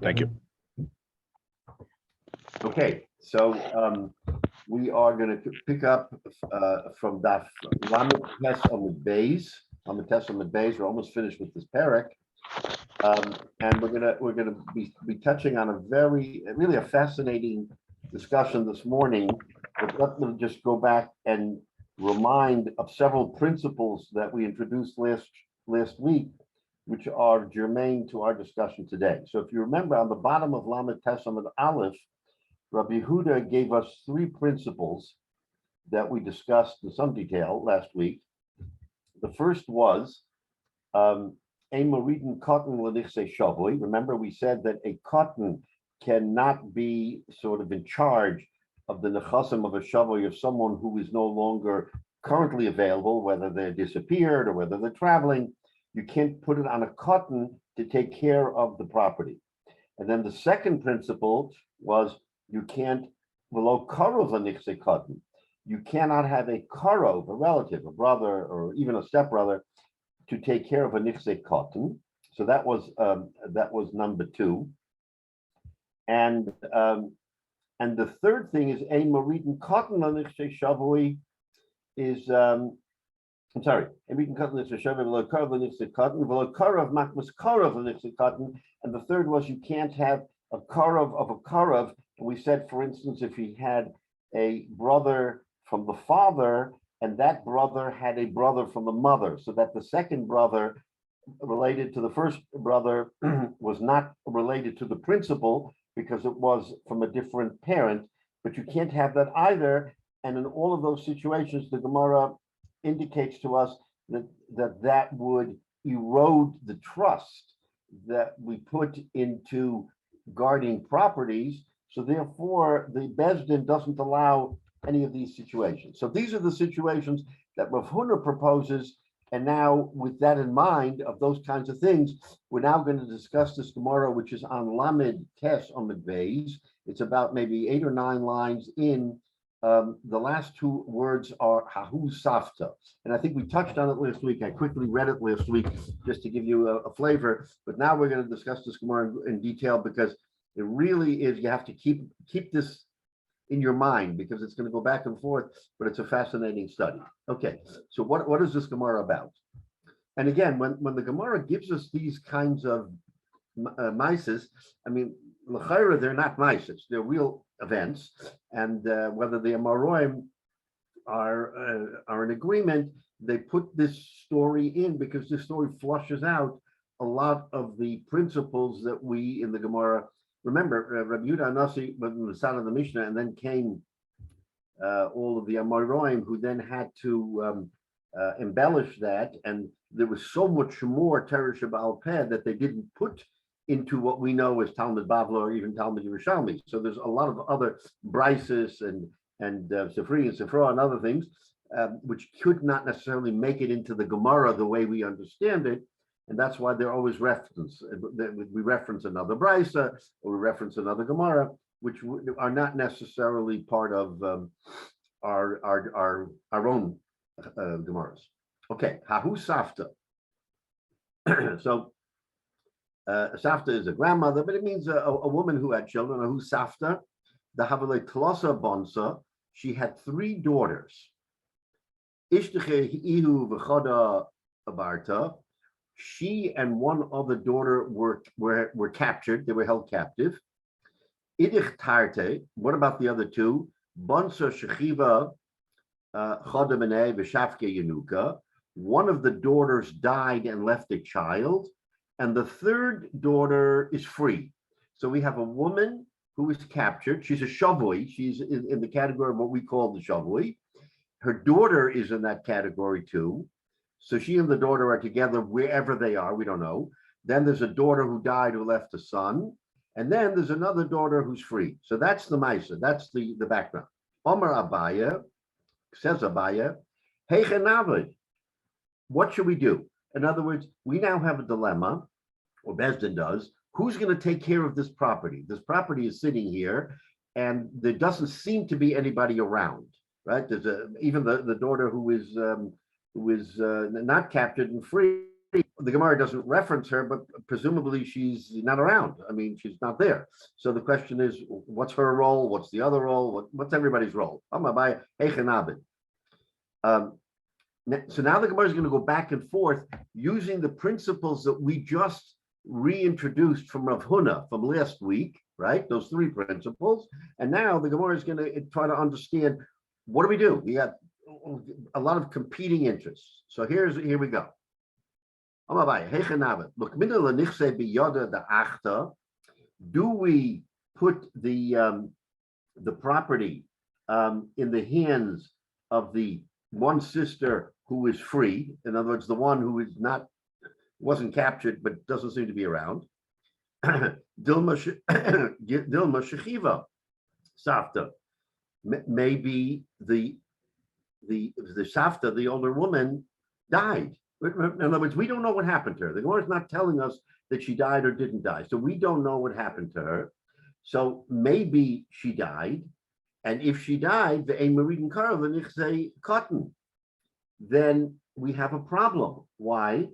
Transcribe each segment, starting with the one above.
Thank you. Okay, so we are going to pick up from Daf Lamed Tes Amud Beis. Lamed Tes Amud Beis. We're almost finished with this parak, and we're gonna be touching on a really a fascinating discussion this morning. But let me just go back and remind of several principles that we introduced last week, which are germane to our discussion today. So if you remember, on the bottom of Lamed Tes Amud Aleph, Rabbi Huda gave us three principles that we discussed in some detail last week. The first was a moridin cotton l'nichse shavui. Remember, we said that a cotton cannot be sort of in charge of the nechasim of a shavui of someone who is no longer currently available, whether they're disappeared or whether they're traveling. You can't put it on a cotton to take care of the property. And then the second principle was you can't below karov l'nichse cotton. You cannot have a karov, a relative, a brother, or even a stepbrother, to take care of a nichse cotton. So that was number two. And the third thing is a moridin cotton l'nichse shavui is I'm sorry, a moridin cotton l'nichse shavui below karov l'nichse cotton below karov makmas karov l'nichse cotton. And the third was you can't have a karov of a karov. And we said, for instance, if he had a brother from the father, and that brother had a brother from the mother, so that the second brother related to the first brother was not related to the principal because it was from a different parent, but you can't have that either. And in all of those situations, the Gemara indicates to us that would erode the trust that we put into guarding properties. So therefore, the Beis Din doesn't allow any of these situations. So these are the situations that Rav Huna proposes. And now, with that in mind, of those kinds of things, we're now going to discuss this Gemara, which is on Lamed Tes Amud Beis. It's about maybe 8 or 9 lines in. The last two words are Hahu Safta. And I think we touched on it last week. I quickly read it last week just to give you a flavor. But now we're going to discuss this Gemara in detail because it really is, you have to keep this in your mind because it's going to go back and forth, but it's a fascinating study. Okay, so what is this Gemara about? And again, when the Gemara gives us these kinds of mises, I mean, l'chayra, they're not mises, they're real events, and whether the Amaroim are in agreement, they put this story in because this story flushes out a lot of the principles that we in the Gemara. Remember, Rabbi Yehuda Anasi was in the side of the Mishnah, and then came all of the Amoraim, who then had to embellish that, and there was so much more Teresh Ba'al Peh that they didn't put into what we know as Talmud Bavla or even Talmud Yerushalmi. So there's a lot of other brises and Sifri and Sifra and other things which could not necessarily make it into the Gemara the way we understand it. And that's why they're always referenced. We reference another brisa or we reference another Gemara, which are not necessarily part of our own Gemaras. Okay, Hahu Safta. So Safta is a grandmother, but it means a woman who had children. Hahu Safta, the Havale Tlosa Bonsa. She had 3 daughters. Ishteche Ihu v'choda Abarta. She and one other daughter were captured. They were held captive. Idich Tarte. What about the other 2? Bonsa Shechiva Chodamene V'Shafke Yenuka. One of the daughters died and left a child, and the third daughter is free. So we have a woman who is captured. She's a shavui. She's in the category of what we call the shavui. Her daughter is in that category too. So she and the daughter are together wherever they are, we don't know. Then there's a daughter who died who left a son. And then there's another daughter who's free. So that's the Maisa, that's the background. Omar Abaya, says Abaya, Hey Chenavid, what should we do? In other words, we now have a dilemma, or Beis Din does, who's going to take care of this property? This property is sitting here, and there doesn't seem to be anybody around, right? There's even the daughter who is not captured and free, the Gemara doesn't reference her, but presumably she's not around. I mean, she's not there. So the question is, what's her role? What's the other role? What's everybody's role? So now the Gemara is going to go back and forth using the principles that we just reintroduced from Rav Huna from last week, right? Those three principles. And now the Gemara is going to try to understand, what do we do? We got a lot of competing interests. So here we go. Do we put the property in the hands of the one sister who is free? In other words, the one who is wasn't captured but doesn't seem to be around. Dilma shechiva safta. Maybe the safta, the older woman, died. In other words, we don't know what happened to her. The Gemara is not telling us that she died or didn't die. So we don't know what happened to her. So maybe she died. And if she died, then we have a problem. Why?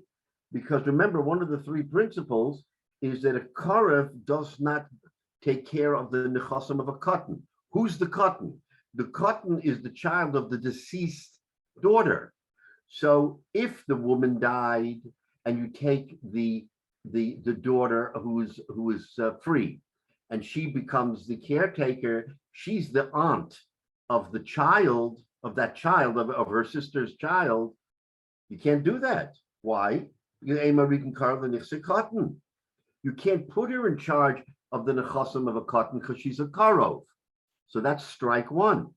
Because remember, one of the three principles is that a karev does not take care of the nechasim of a cotton. Who's the cotton? The cotton is the child of the deceased daughter. So if the woman died and you take the daughter who is free, and she becomes the caretaker, she's the aunt of the child of her sister's child. You can't do that. Why? You can't put her in charge of the nechasim of a cotton because she's a karov. So that's strike one.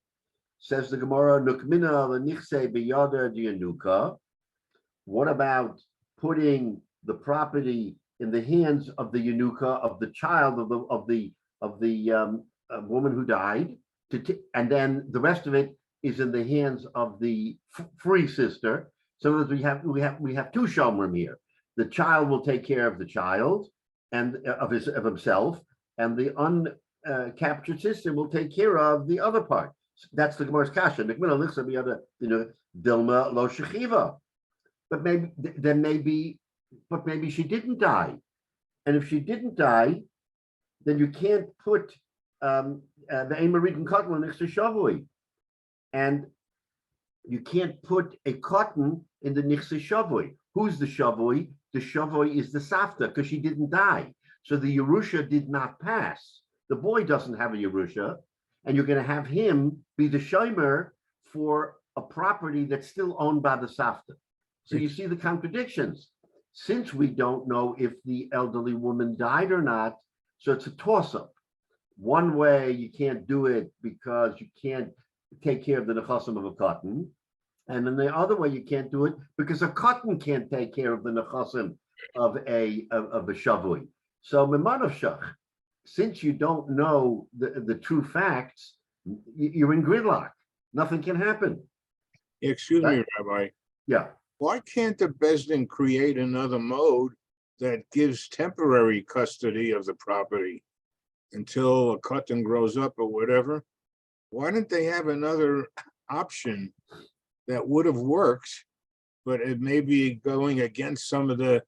Says the Gemara, Nukmina l'nichse biyada dianuka. What about putting the property in the hands of the yanuka, of the child of the woman who died, and then the rest of it is in the hands of the free sister. So that we have two shomrim here. The child will take care of the child and of himself, and the uncaptured sister will take care of the other part. That's the Gemara's kasha. Dilma lo shechiva. But maybe she didn't die. And if she didn't die, then you can't put the Eimarik cotton next to Shavui. And you can't put a cotton in the Nichse Shavui. Who's the Shavui? The Shavui is the Safta, because she didn't die. So the Yerusha did not pass. The boy doesn't have a Yerusha, and you're going to have him be the shomer for a property that's still owned by the Safta. So you see the contradictions. Since we don't know if the elderly woman died or not, so it's a toss-up. One way you can't do it because you can't take care of the nechasim of a cotton, and then the other way you can't do it because a cotton can't take care of the nechasim of a shavui. So Mimanov, since you don't know the true facts, you're in gridlock. Nothing can happen. Excuse me, Rabbi. Yeah. Why can't the Bezdin create another mode that gives temporary custody of the property until a cotton grows up or whatever? Why didn't they have another option that would have worked, but it may be going against some of the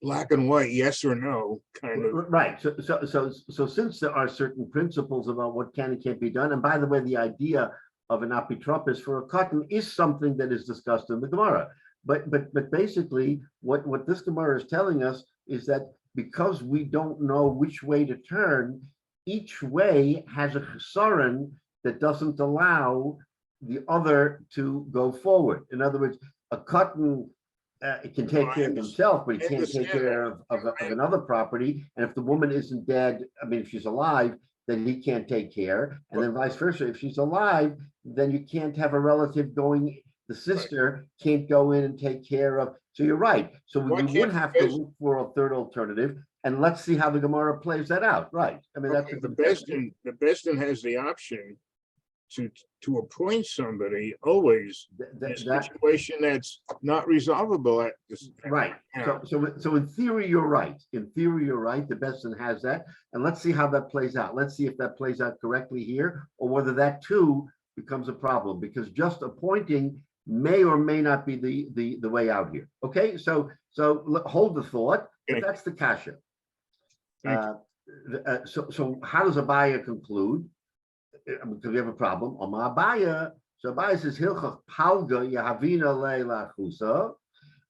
black and white, yes or no kind of. Right. So since there are certain principles about what can and can't be done, and by the way, the idea of an apitropis for a cotton is something that is discussed in the Gemara. But basically, what this Gemara is telling us is that because we don't know which way to turn, each way has a chesaron that doesn't allow the other to go forward. In other words, a cotton it can take care of himself, but he can't take care of another property. And if the woman isn't dead, I mean, if she's alive, then he can't take care. And then vice versa. If she's alive, then you can't have a relative going, the sister can't go in and take care of. So you're right. So we would have to look for a third alternative. And let's see how the Gemara plays that out. Right. I mean, that's the Bezdin has the option to appoint somebody always in a situation that's not resolvable at this. Right. So in theory, you're right. In theory, you're right. The Bezdin has that. And let's see how that plays out. Let's see if that plays out correctly here, or whether that too becomes a problem, because just appointing may or may not be the way out here. Okay, so So hold the thought, but Okay. that's the kasha. Thank you. So how does Abaya conclude? Because we have a problem. Abaya. So Abaya says Hilchach Palga Yahavina Leila Chusa.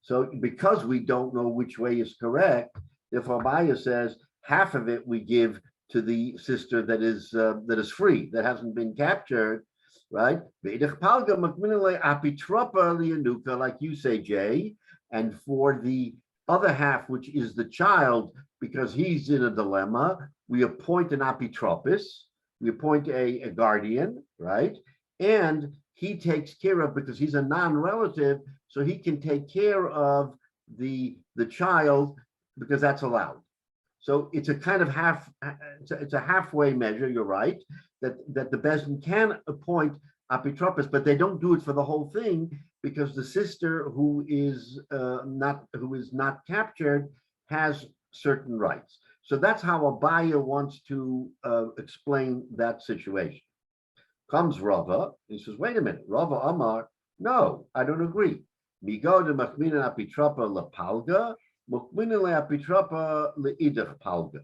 So because we don't know which way is correct, therefore Abaya says half of it we give to the sister that is free, that hasn't been captured, right? Like you say, Jay, and for the other half, which is the child, because he's in a dilemma, we appoint an apitropis, we appoint a guardian, right? And he takes care of, because he's a non-relative, so he can take care of the child because that's allowed. So it's a kind of it's a halfway measure. You're right that the Bezdin can appoint apitropis, but they don't do it for the whole thing because the sister who is not captured has certain rights. So that's how Abaya wants to explain that situation. Comes Rava, he says, wait a minute, Rava Amar, no, I don't agree. Migo de machmina apitropa lapalga, machmina apitropa leidach palga.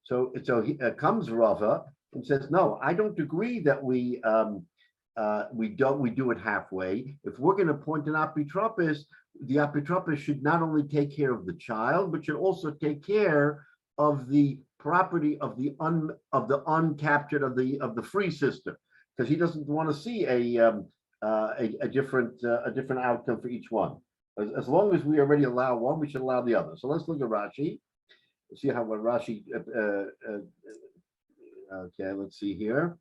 So he comes Rava and says, no, I don't agree that we do it halfway. If we're going to appoint an apitropis, the apitropis should not only take care of the child, but should also take care of the property of the uncaptured of the free sister, because he doesn't want to see a different outcome for each one. As long as we already allow one, we should allow the other. So let's look at Rashi. See how what Rashi. Okay, let's see here.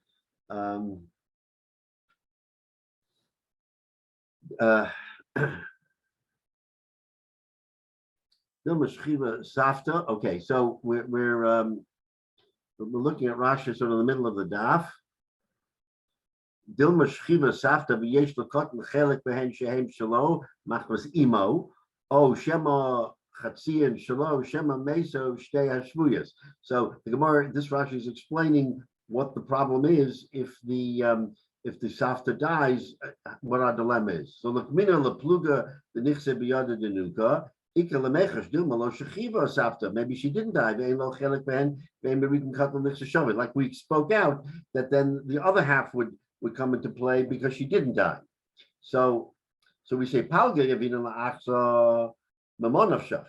Safta. Okay, so we're looking at Rashi sort of in the middle of the daf. Dilma Shchiva Safta v'yesh l'kot l'chelik behen shehem shelo machmas imo o shema chatzian shelo shema meso shtei hashvuyas. So the Gemara, this Rashi is explaining what the problem is if the Safta dies, what our dilemma is. So l'kmina l'pluga the nichse biyada denuka. Maybe she didn't die. Like we spoke out, that then the other half would come into play because she didn't die. So we say Palga Yavina La'achsa Mamonavshach.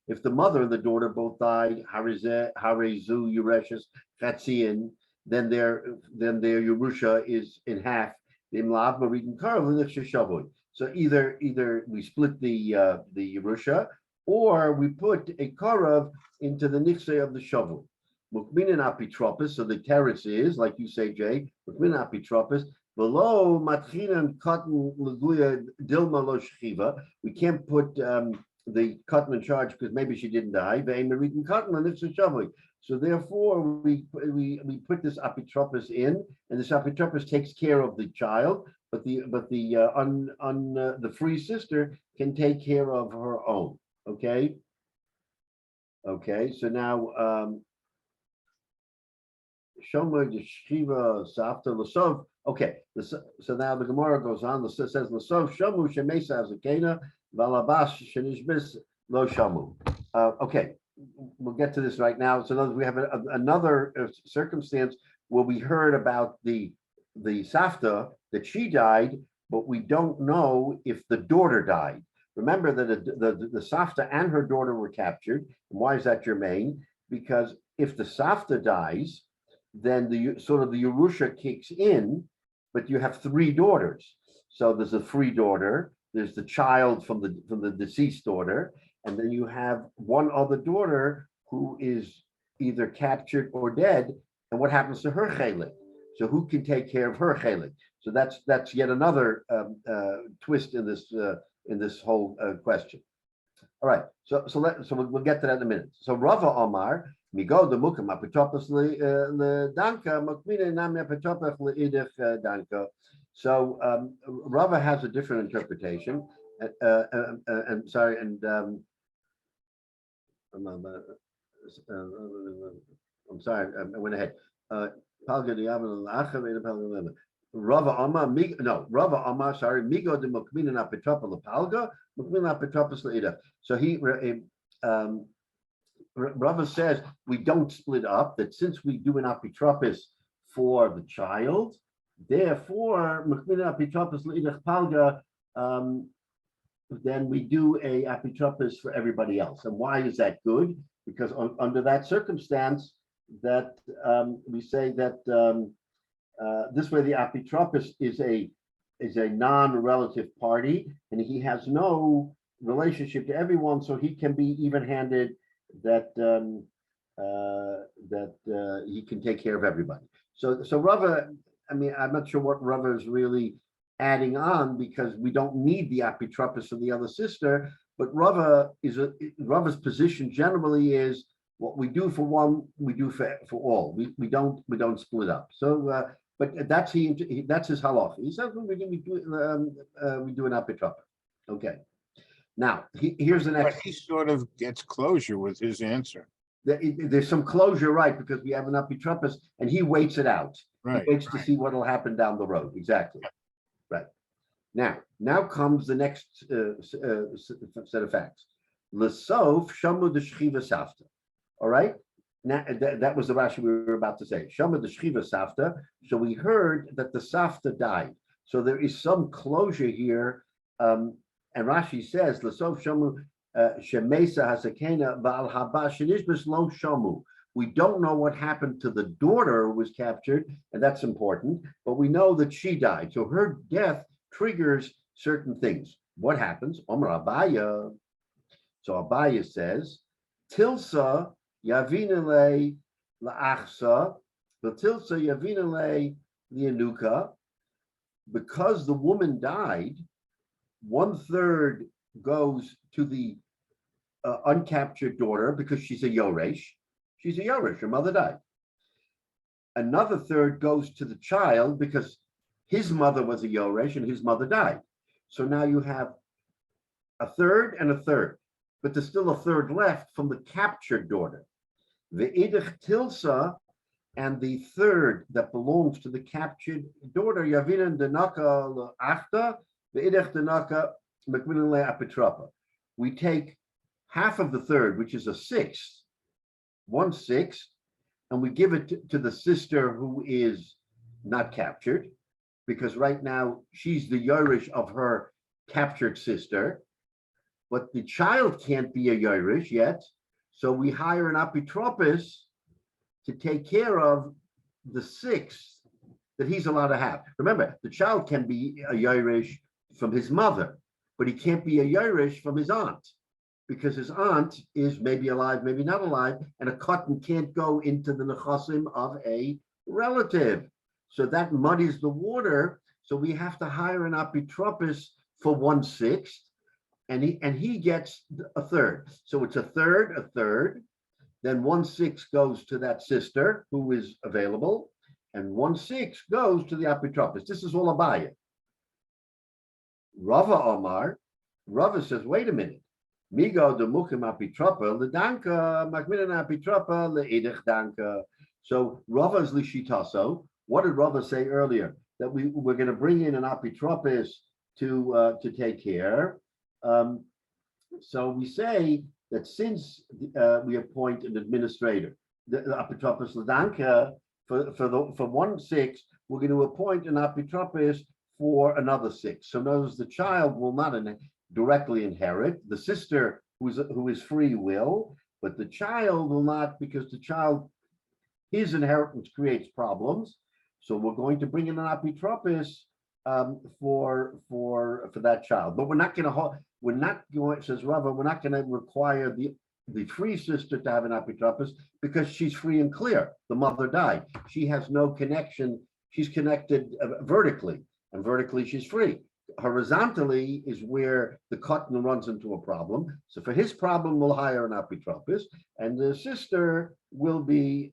If the mother and the daughter both died, Harezu Yureshes Chatzian, then their Yerusha is in half. So either we split the Yerusha, or we put a Karav into the Nichse of the Shavui. Mukminin apitropis, so the teretz is, like you say, Jay, Mukminin apitropis, below matchinan cotton laguya dilma lo shchiva. We can't put the cotton in charge because maybe she didn't die. So therefore, we put this apitropis in, and this apitropis takes care of the child, but the free sister can take care of her own. Okay. So now. Shomer Yeshiva Safta Lasov. Okay, so now the Gemara goes on. Says Lasov Shomu Shemesa Azakena Valabas Shenishbis Lo Shomu. Okay, we'll get to this right now. So we have another circumstance where we heard about the Safta that she died, but we don't know if the daughter died. Remember that the Safta and her daughter were captured. And why is that germane? Because if the Safta dies, then the Yerusha kicks in, but you have three daughters. So there's a free daughter, there's the child from the deceased daughter, and then you have one other daughter who is either captured or dead. And what happens to her chelik? So who can take care of her chelik? So that's yet another twist in this whole question. All right, so we'll get to that in a minute. So Rava Omar. Migo the mukam apitopos le danka makmina nami apitopos le idich danka. So Rava has a different interpretation. I'm sorry, and I'm sorry, I went ahead. Rava Amma, Rava Amma, sorry, Migo de Mukmina Apitropa Lapalga, Mukmina Apitropa Laida. So Rava says we don't split up, that since we do an apitropis for the child, therefore, Mukmina Apitropis Laida Palga, then we do a apitropis for everybody else. And why is that good? Because under that circumstance, that we say that this way the apitropis is a non-relative party, and he has no relationship to everyone, so he can be even-handed. That he can take care of everybody. So Rava, I mean, I'm not sure what Rava is really adding on, because we don't need the apitropis of the other sister. But Rava's position generally is what we do for one, we do for all. We don't split up. So, but that's his halach. He says we do an apitropis. Okay. Now here's the next. But he sort of gets closure with his answer. There's some closure, right? Because we have an apitropis, and he waits it out. Right. He waits to see what will happen down the road. Exactly. Right. Now comes the next set of facts. L'sof shamu d'shchiva safta. All right. Now that was the Rashi we were about to say. Shamu d'shchiva safta. So we heard that the safta died. So there is some closure here. And Rashi says, "L'sof shamu shemesa hasakena ba'al haba shenishbes lo shamu." We don't know what happened to the daughter who was captured, and that's important. But we know that she died. So her death triggers certain things. What happens? Omar Abaya. So Abaya says, "Tilsa yavinale la'achsa, v'tilsa yavinale lianuka." Because the woman died, 1/3 goes to the uncaptured daughter because she's a Yoresh. She's a Yoresh, her mother died. Another 1/3 goes to the child because his mother was a Yoresh and his mother died. So now you have 1/3 and 1/3, but there's still 1/3 left from the captured daughter. The Idich Tilsa, and the 1/3 that belongs to the captured daughter, Yavinan Denaka Achta, we take half of the 1/3, which is a 1/6, 1/6, and we give it to the sister who is not captured, because right now she's the Yerush of her captured sister, but the child can't be a Yerush yet, so we hire an apitropis to take care of the 6 that he's allowed to have. Remember, the child can be a Yerush from his mother, but he can't be a Yerush from his aunt, because his aunt is maybe alive, maybe not alive, and a cotton can't go into the nechasim of a relative. So that muddies the water. So we have to hire an apitropis for 1/6, and he gets 1/3. So it's 1/3, then 1/6 goes to that sister who is available, and 1/6 goes to the apitropis. This is all Abaya. Rava Omar, Rava says, wait a minute. Migo de mukim apitropa, the danka, makminan apitropa, the edich danka. So Rava's lishitaso. What did Rava say earlier? That we're going to bring in an apitropis to take care. So we say that since we appoint an administrator, the apitropis ledanka for 1/6, we're going to appoint an apitropis for another 6. So notice the child will not directly inherit. The sister who is free will, but the child will not, because the child, his inheritance creates problems. So we're going to bring in an apitropis for that child. But we're not going, says Rava, we're not going to require the free sister to have an apitropis because she's free and clear. The mother died. She has no connection. She's connected vertically. And vertically, she's free. Horizontally is where the cotton runs into a problem. So for his problem, we'll hire an apitropis, and the sister will be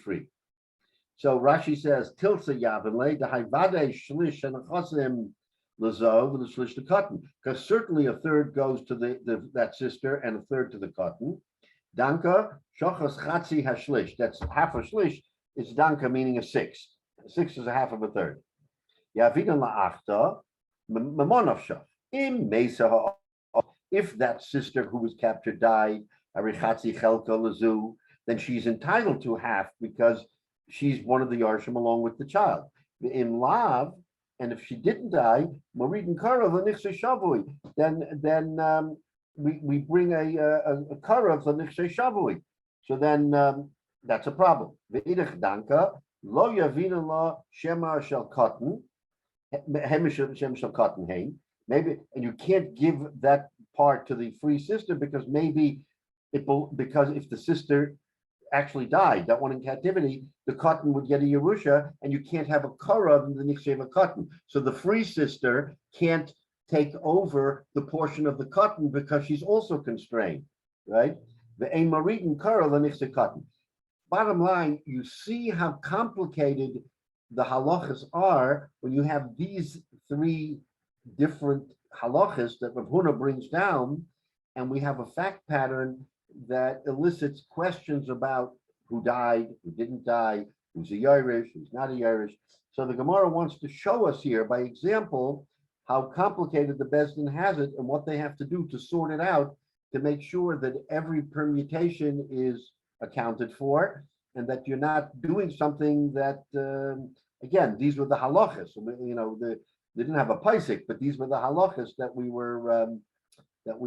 free. So Rashi says, "Tilsa yavinle the hayvade shlish and chosim lazov the shlish the cotton," because certainly 1/3 goes to that sister and 1/3 to the cotton. Danka shochas chatzi hashlish. That's half a shlish. It's danka, meaning a 6. 6 is a half of 1/3. Yavina la'achta memonavsha. Im mesa ha'of. If that sister who was captured died, arichatzi chelka lazu, then she's entitled to half because she's one of the Yarshim along with the child. In Lav, and if she didn't die, Marid and Kara, then we bring a Kara of the Nichse Shavui. So then that's a problem. Ve'idach danka, lo yavina la shema shel cotton, shem shel cotton hein. Maybe, and you can't give that part to the free sister because maybe because if the sister actually died, that one in captivity, the cotton would get a Yerusha, and you can't have a Kara in the Nichsheva cotton. So the free sister can't take over the portion of the cotton because she's also constrained, right? The Ein Maritin Kara the Nichse cotton. Bottom line, you see how complicated the halachas are when you have these three different halachas that Rav Huna brings down, and we have a fact pattern that elicits questions about who died, who didn't die, who's a Yerush, who's not a Yerush. So the Gemara wants to show us here by example how complicated the Beis Din has it and what they have to do to sort it out to make sure that every permutation is accounted for and that you're not doing something that, again, these were the halachas. You know, they didn't have a paisik, but these were the halachas that we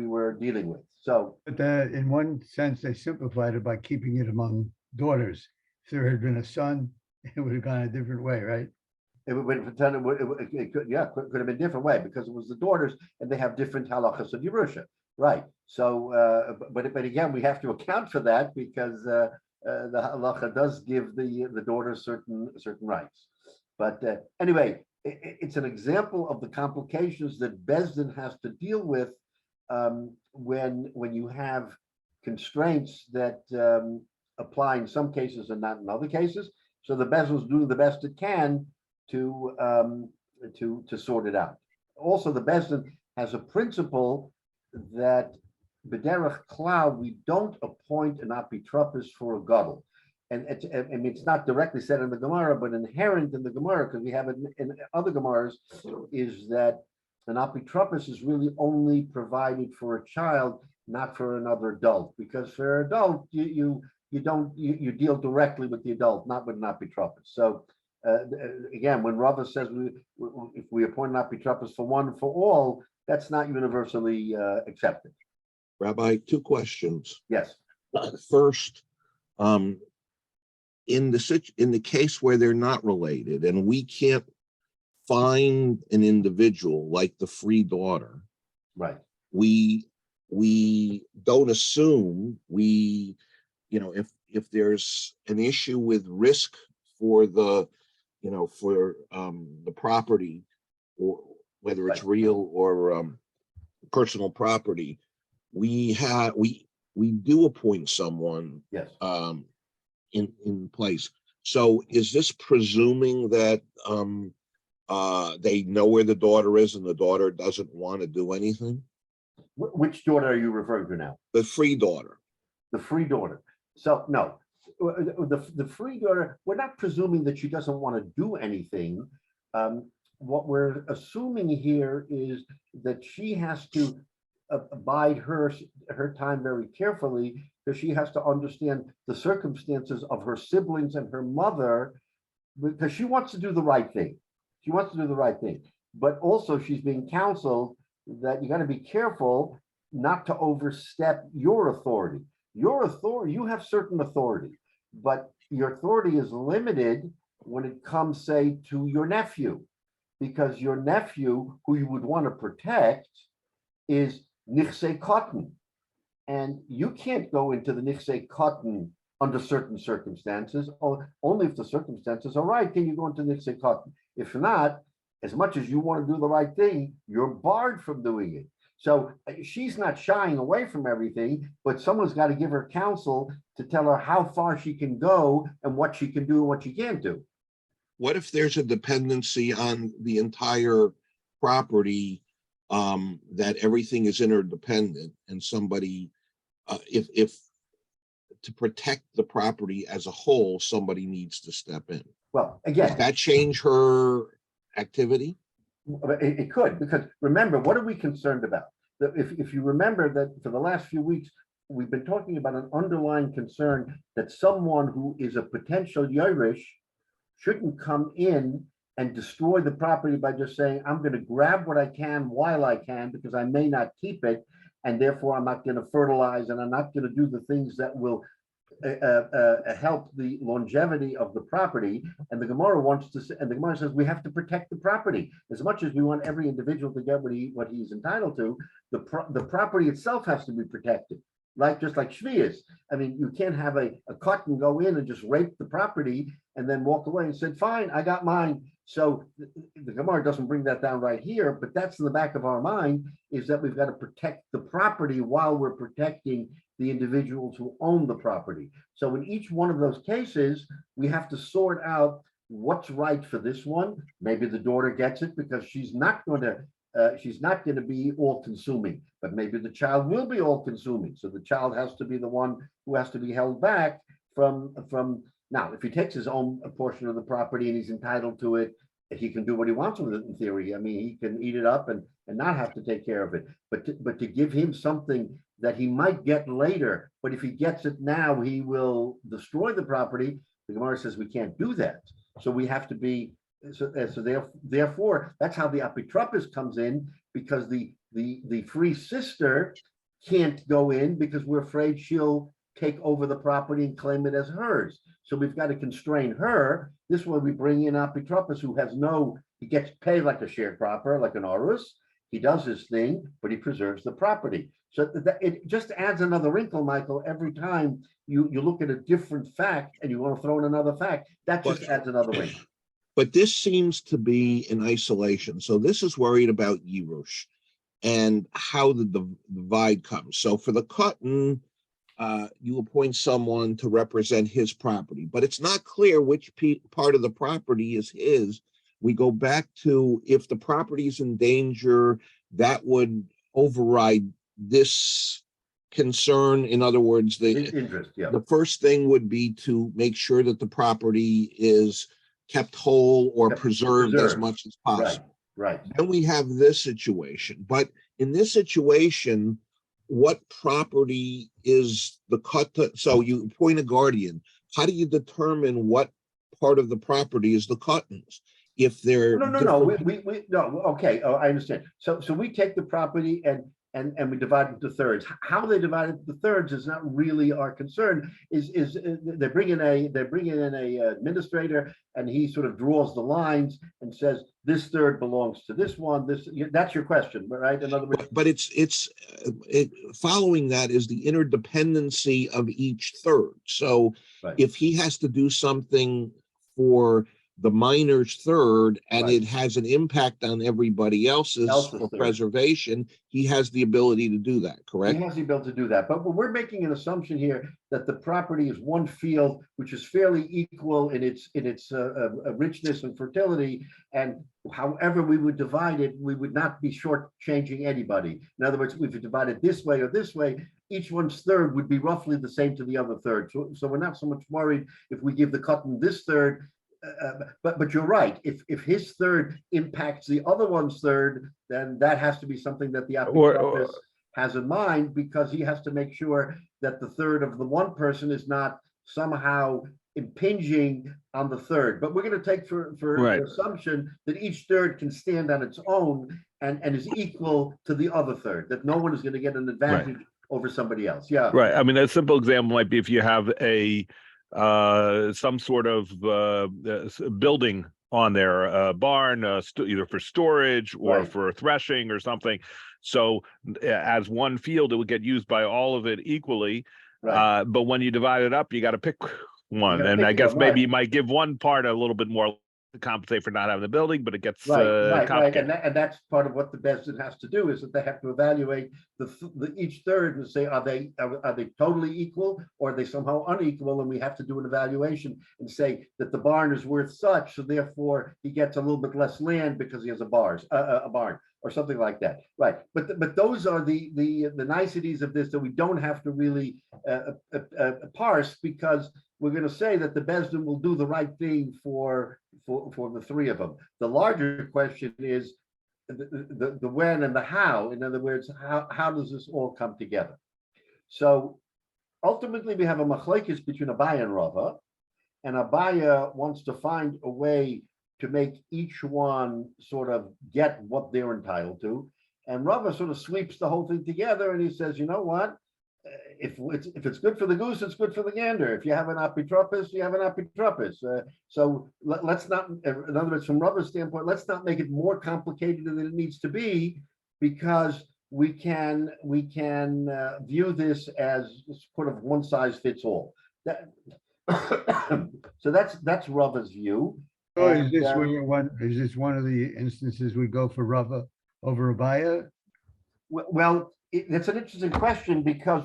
were dealing with. So, but in one sense, they simplified it by keeping it among daughters. If there had been a son, it would have gone a different way, right? it could have been a different way because it was the daughters and they have different halachas of Yerusha, right? So, but again, we have to account for that because the halacha does give the daughters certain rights. But anyway, it's an example of the complications that Beis Din has to deal with when you have constraints that apply in some cases and not in other cases. So the Beis Din is doing the best it can to sort it out. Also, the Beis Din has a principle that b'derech klal we don't appoint an apitropos for a gadol, and it's not directly said in the Gemara, but inherent in the Gemara because we have it in other Gemaras is that an apitropos is really only provided for a child, not for another adult, because for an adult you deal directly with the adult, not with an apitropos. So again, when Rava says if we appoint an apitropos for one for all, that's not universally accepted. Rabbi, two questions. Yes. First, in the case where they're not related and we can't find an individual like the free daughter, right? We don't assume if there's an issue with risk for the property, or whether it's real or personal property, we do appoint someone yes in place. So is this presuming that they know where the daughter is and the daughter doesn't want to do anything? Which daughter are you referring to now? The free daughter. The free daughter. So no, the free daughter, we're not presuming that she doesn't want to do anything. What we're assuming here is that she has to abide her time very carefully because she has to understand the circumstances of her siblings and her mother, because she wants to do the right thing. She wants to do the right thing, but also she's being counseled that you got to be careful not to overstep your authority. Your authority, you have certain authority, but your authority is limited when it comes, say, to your nephew, because your nephew, who you would want to protect, is nichse cotton, and you can't go into the nichse cotton under certain circumstances. Only if the circumstances are right can you go into nichse cotton. If not, as much as you want to do the right thing, you're barred from doing it. So she's not shying away from everything, but someone's got to give her counsel to tell her how far she can go and what she can do and what she can't do. What if there's a dependency on the entire property, that everything is interdependent, and somebody, if to protect the property as a whole, somebody needs to step in? Well, again, does that change her activity? It could, because remember, what are we concerned about? That if you remember that for the last few weeks, we've been talking about an underlying concern that someone who is a potential Yerush shouldn't come in and destroy the property by just saying, I'm going to grab what I can while I can, because I may not keep it, and therefore I'm not going to fertilize, and I'm not going to do the things that will help the longevity of the property. And the Gemara wants to say, and the Gemara says we have to protect the property as much as we want every individual to get what he's entitled to. The property itself has to be protected, just like Shvius. I mean, you can't have a cotton go in and just rape the property and then walk away and said, fine, I got mine. So the Gemara doesn't bring that down right here, but that's in the back of our mind, is that we've got to protect the property while we're protecting the individuals who own the property. So in each one of those cases, we have to sort out what's right for this one. Maybe the daughter gets it because she's not going to be all consuming, but maybe the child will be all consuming. So the child has to be the one who has to be held back from now, if he takes his own portion of the property and he's entitled to it, he can do what he wants with it in theory. I mean, he can eat it up and not have to take care of it. But to give him something that he might get later, but if he gets it now, he will destroy the property. The Gemara says we can't do that. So we have to be, therefore, that's how the apitropis comes in, because the free sister can't go in because we're afraid she'll take over the property and claim it as hers. So we've got to constrain her. This way we bring in apitropis who has he gets paid like a sharecropper, like an orus. He does his thing, but he preserves the property. So it just adds another wrinkle, Michael, every time you look at a different fact and you want to throw in another fact, that just adds another wrinkle. But this seems to be in isolation. So this is worried about Yerush and how the divide comes. So for the cotton, you appoint someone to represent his property, but it's not clear which part of the property is his. We go back to, if the property is in danger, that would override this concern. In other words, the first thing would be to make sure that the property is kept whole or preserved as much as possible. Right. Then we have this situation. But in this situation, what property is the cut? So you appoint a guardian. How do you determine what part of the property is the Cotton's? If they're no. Okay. Oh, I understand. So we take the property and we divide it into thirds. How they divide it into thirds is not really our concern. Is they're bringing in a administrator, and he sort of draws the lines and says this third belongs to this one. That's your question, right? In other words, but it's following that is the interdependency of each third. So if he has to do something for the minor's third and it has an impact on everybody else's for preservation, he has the ability to do that, correct? He has the ability to do that. But we're making an assumption here that the property is one field which is fairly equal in its richness and fertility, and however we would divide it, we would not be shortchanging anybody. In other words, if we divide it this way or this way, each one's third would be roughly the same to the other third. So we're not so much worried if we give the cotton this third. But you're right. If his third impacts the other one's third, then that has to be something that the apitropis has in mind, because he has to make sure that the third of the one person is not somehow impinging on the third. But we're going to take for the assumption that each third can stand on its own and is equal to the other third, that no one is going to get an advantage over somebody else. Yeah. Right. I mean, a simple example might be if you have some sort of building on there, a barn, either for storage or for threshing or something. So as one field, it would get used by all of it equally. But when you divide it up, you got to pick one. And I guess maybe you might give one part a little bit more to compensate for not having the building, but it gets complicated. And that's part of what the Bezdin has to do, is that they have to evaluate each third and say, are they totally equal, or are they somehow unequal? And we have to do an evaluation and say that the barn is worth such, so therefore he gets a little bit less land because he has a barn or something like that. Right. But those are the niceties of this that we don't have to really parse, because we're going to say that the Beis Din will do the right thing for the three of them. The larger question is the when and the how. In other words, how does this all come together? So ultimately, we have a machlekes between Abaya and Rava, and Abaya wants to find a way to make each one sort of get what they're entitled to, and Rava sort of sweeps the whole thing together, and he says, you know what? If it's good for the goose, it's good for the gander. If you have an apitropis, you have an apitropis. So let's not, in other words, from Rava's standpoint, let's not make it more complicated than it needs to be, because we can view this as sort of one size fits all. So that's Rava's view. So And, is this one of the instances we go for Rava over Abaya? well, it's an interesting question because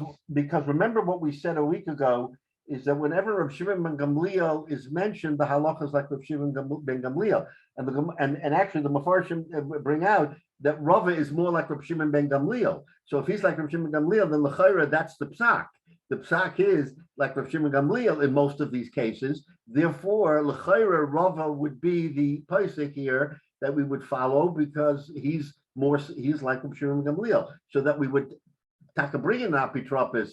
remember what we said a week ago is that whenever Rav Shimon ben Gamliel is mentioned, the halacha is like Rav Shimon ben Gamliel, and actually the Mefarshim bring out that Rava is more like Rav Shimon ben Gamliel. So if he's like Rav Shimon ben Gamliel, then l'chayra that's the psak. The psak is like Rav Shimon Gamliel in most of these cases. Therefore, l'chayra Rava would be the pasuk here that we would follow, because he's like Rav Shimon Gamliel, so that we would bring an apitropis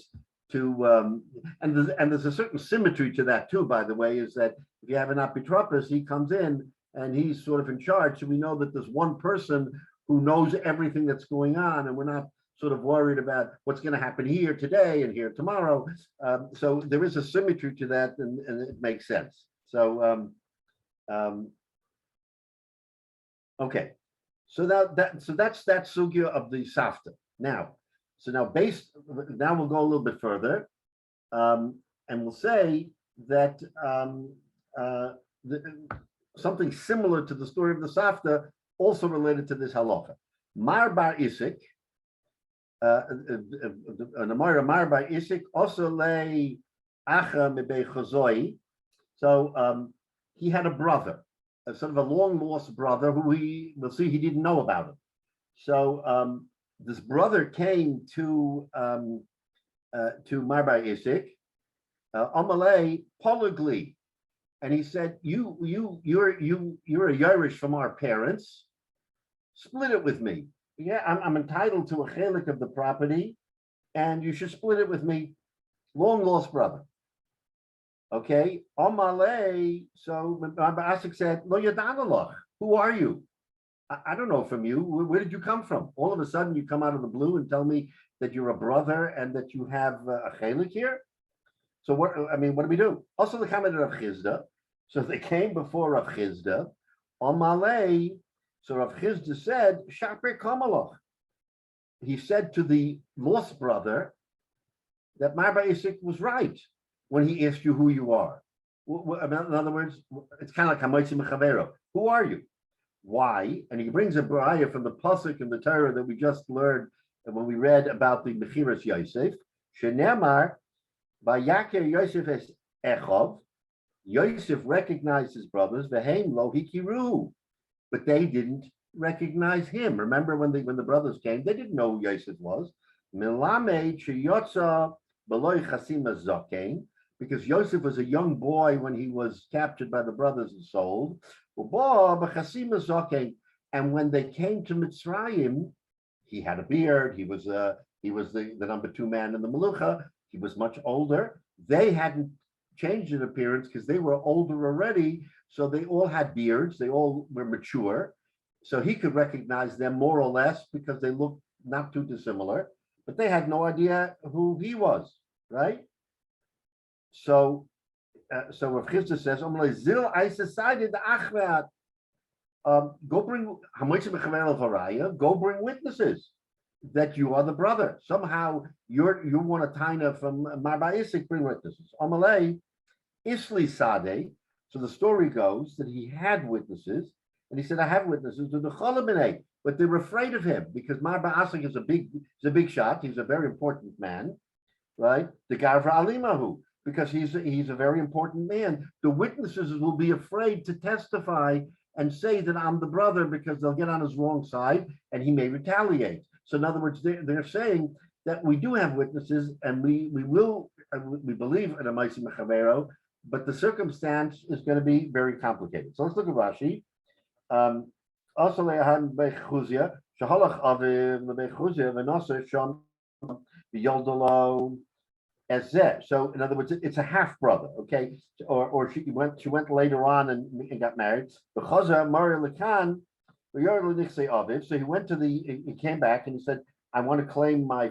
to and there's a certain symmetry to that too, by the way, is that if you have an apitropis, he comes in and he's sort of in charge, so we know that there's one person who knows everything that's going on, and we're not sort of worried about what's going to happen here today and here tomorrow. So there is a symmetry to that, and it makes sense. So okay, so that's that sugya of the safta. Now we'll go a little bit further, and we'll say that something similar to the story of the safta, also related to this halacha. Mar bar Isik, Mar bar Isik also lay acha mebei chazoi. So he had a brother, a sort of a long lost brother who we'll see he didn't know about him. So this brother came to Mar bar Isik, Amalei Polygli, and he said, you're a Yerush from our parents. Split it with me. Yeah, I'm entitled to a chelik of the property, and you should split it with me. Long lost brother. Okay, Amalei. So Asik said, Lo yadanalach. Who are you? I don't know from you. Where did you come from? All of a sudden, you come out of the blue and tell me that you're a brother and that you have a chelik here. So what do we do? Also, the comment of Rav Chizda. So they came before Rav Chizda. Amalei. So Rav Chizda said, Shaper Kamalach. He said to the lost brother that Mar bar Isik was right when he asked you who you are. In other words, it's kind of like Hamoitzi Mechavero. Who are you? Why? And he brings a brayah from the pasuk in the Torah that we just learned when we read about the Mechiras Yosef. Shenemar, Vayaker Yosef es Echov. Yosef recognized his brothers, Vehem lo hikiru, but they didn't recognize him. Remember when the brothers came, they didn't know who Yosef was. Milamed sheyotza beloy chasima zokein, because Yosef was a young boy when he was captured by the brothers and sold. And when they came to Mitzrayim, he had a beard. He was the number 2 man in the Melucha. He was much older. They hadn't changed in appearance because they were older already. So they all had beards. They all were mature. So he could recognize them more or less because they looked not too dissimilar. But they had no idea who he was, right? So Rav Chizda says, go bring witnesses that you are the brother. Somehow you want a taina from Mar bar Isik, bring witnesses. Amalei Isli Sade. So the story goes that he had witnesses, and he said, I have witnesses to the Cholamine, but they were afraid of him because Mar bar Isik is a big shot. He's a very important man, right? The Gavra Alimahu, because he's a very important man. The witnesses will be afraid to testify and say that I'm the brother because they'll get on his wrong side and he may retaliate. So in other words, they're saying that we do have witnesses and we believe in a Maisi Mechavero but the circumstance is going to be very complicated. So let's look at Rashi. Also, le'ahan bechuzia, shahalach aviv lebechuzia v'noser sham v'yoldalo ezeh. So in other words, it's a half brother, okay? Or she went later on and got married. B'chaza Maria Lekan, aviv. So he came back and he said, I want to claim my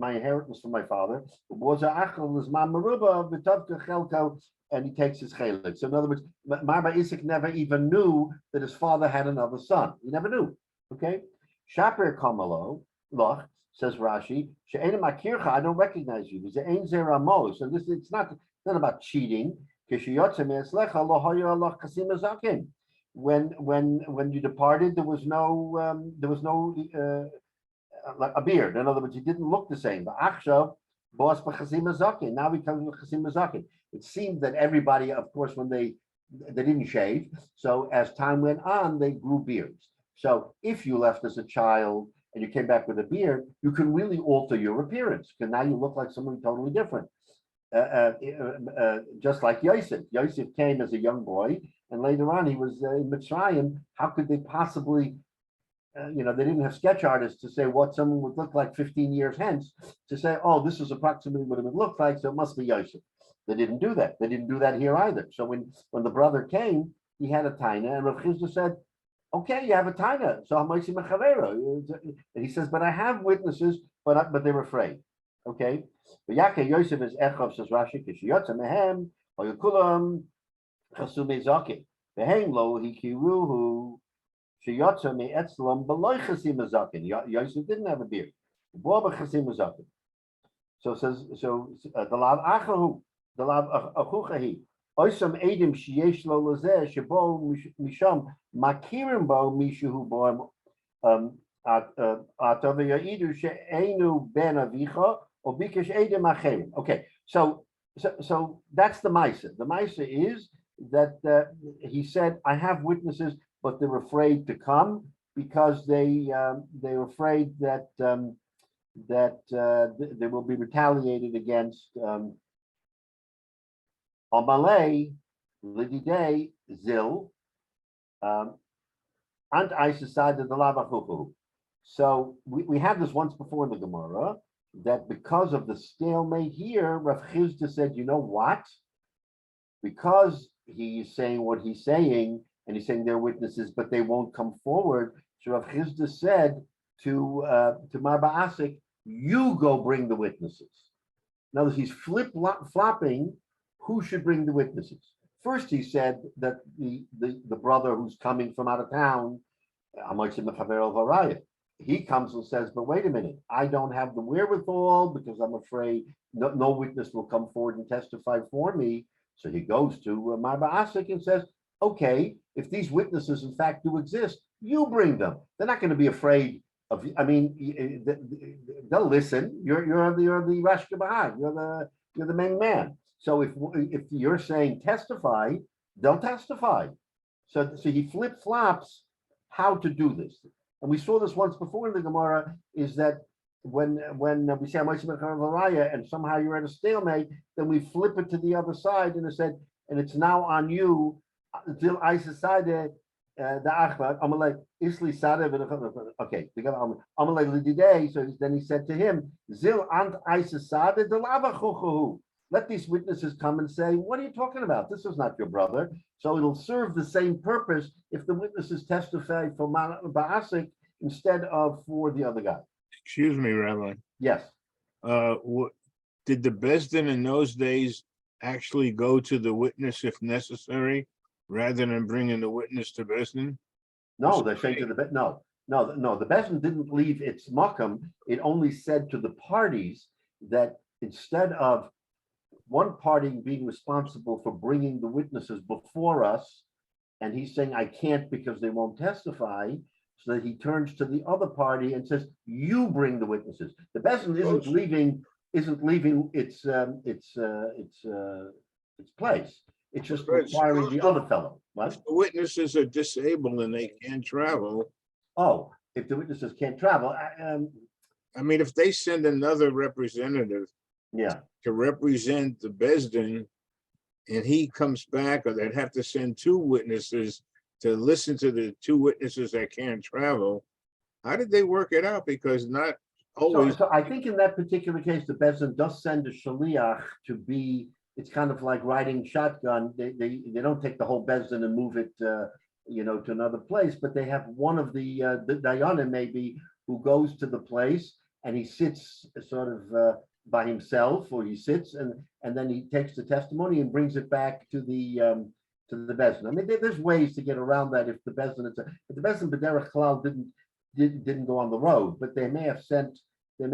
inheritance from my father. And he takes his chelik. So in other words, Marba Isaac never even knew that his father had another son. He never knew. Okay. Shaper Kamalo, Loch, says Rashi, I don't recognize you. So this it's not about cheating. When you departed, there was no like a beard. In other words, he didn't look the same. But Achshav, boss b'chasima zakin. Now he comes with chasima zakin. It seemed that everybody, of course, when they didn't shave, so as time went on, they grew beards. So if you left as a child and you came back with a beard, you can really alter your appearance because now you look like someone totally different. Just like Yosef. Yosef came as a young boy, and later on he was in Mitzrayim. How could they possibly? They didn't have sketch artists to say what someone would look like 15 years hence, to say, oh, this is approximately what it would look like, so it must be Yosef. They didn't do that. They didn't do that here either. So when the brother came, he had a taina, and Rav Chisda said, okay, you have a taina, so Hamaisi Mechavero. And he says, but I have witnesses, but they're afraid. Okay? But Yake Yosef is Echov, says Rashi, Kishiyotza Mehem, Oyukulam, Chasume Zaki, Behem Lo, Hikiruhu, Yosef didn't have a beard. So says the lav achahu, the lav achuchahi. Oisam edim sheyesh lo lezeh shebo misham makirim bo mishu bo atov yaidu she'enu ben avicha or bikesh edim acherim. Okay, so that's the ma'isa. The ma'isa is that he said, I have witnesses, but they're afraid to come because they're afraid that they will be retaliated against. Amalei lididei zil and Isasad the lavachuchu. So we had this once before in the Gemara that because of the stalemate here, Rav Chisda said, you know what? Because he's saying what he's saying, and he's saying they're witnesses, but they won't come forward. So Rav Chisda said to Marba Asik, you go bring the witnesses. In other words, he's flip-flopping who should bring the witnesses. First, he said that the brother who's coming from out of town, he comes and says, but wait a minute, I don't have the wherewithal because I'm afraid no witness will come forward and testify for me. So he goes to Marba Asik and says, okay, if these witnesses in fact do exist, you bring them. They're not going to be afraid of. I mean, they'll listen. You're the Rosh Hashanah. You're the main man. So if you're saying testify, they'll testify. So he flip flops how to do this, and we saw this once before in the Gemara. Is that when we say and somehow you're at a stalemate, then we flip it to the other side and it said, and it's now on you. Till I decided the achvat, I'm like isli sade. Okay, I'm like lididei. So then he said to him, Zil ant Isasade the lavachuchu. Let these witnesses come and say, what are you talking about? This is not your brother. So it'll serve the same purpose if the witnesses testify for Ba'asik instead of for the other guy. Excuse me, Rabbi. Yes. Did the Besdin in those days actually go to the witness if necessary, rather than bringing the witness to Besdin? No, they're saying to the no. The Besdin didn't leave its makam. It only said to the parties that instead of one party being responsible for bringing the witnesses before us, and he's saying I can't because they won't testify, so that he turns to the other party and says, you bring the witnesses. The Besdin isn't leaving its place. It's just requiring the other fellow. What? If the witnesses are disabled and they can't travel. Oh, if the witnesses can't travel, I mean, if they send another representative, yeah, to represent the Besdin, and he comes back, or they'd have to send two witnesses to listen to the two witnesses that can't travel. How did they work it out? Because not always, So I think in that particular case, the Bezdin does send a shaliach to be, it's kind of like riding shotgun. They don't take the whole Bezdin and move it, to another place, but they have one of the Dayanim maybe who goes to the place and he sits sort of by himself, or he sits and then he takes the testimony and brings it back to the Bezdin. I mean, there's ways to get around that if the Bezdin, if the Bezdin B'derech Klal didn't go on the road, but they may have sent one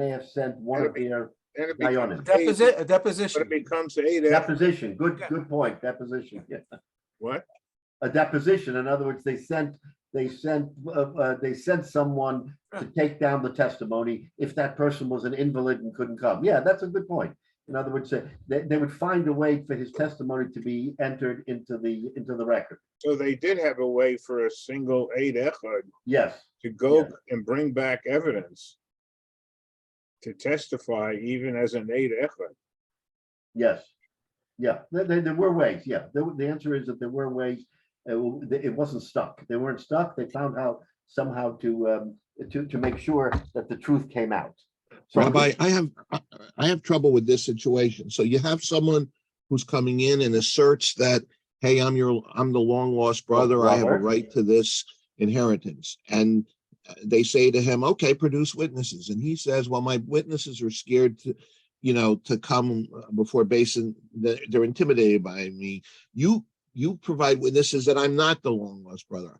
of their and it Dayanim. becomes A but deposition. it becomes eight. Deposition, good point, deposition, yeah. What? A deposition, in other words, they sent someone to take down the testimony if that person was an invalid and couldn't come. Yeah, that's a good point. In other words, they would find a way for his testimony to be entered into the record. So they did have a way for a single eight echad Yes, to go Yeah. and bring back evidence to testify even as an eight echad. yes, yeah, there were ways, yeah. The answer is that there were ways. It wasn't stuck. They weren't stuck. They found how somehow to make sure that the truth came out. So Rabbi, I have trouble with this situation. So you have someone who's coming in and asserts that, hey, I'm the long lost brother. I have a Brother. right to this inheritance. And they say to him, okay, produce witnesses. And he says, well, my witnesses are scared to come before Basin. They're intimidated by me. You provide witnesses that I'm not the long lost brother.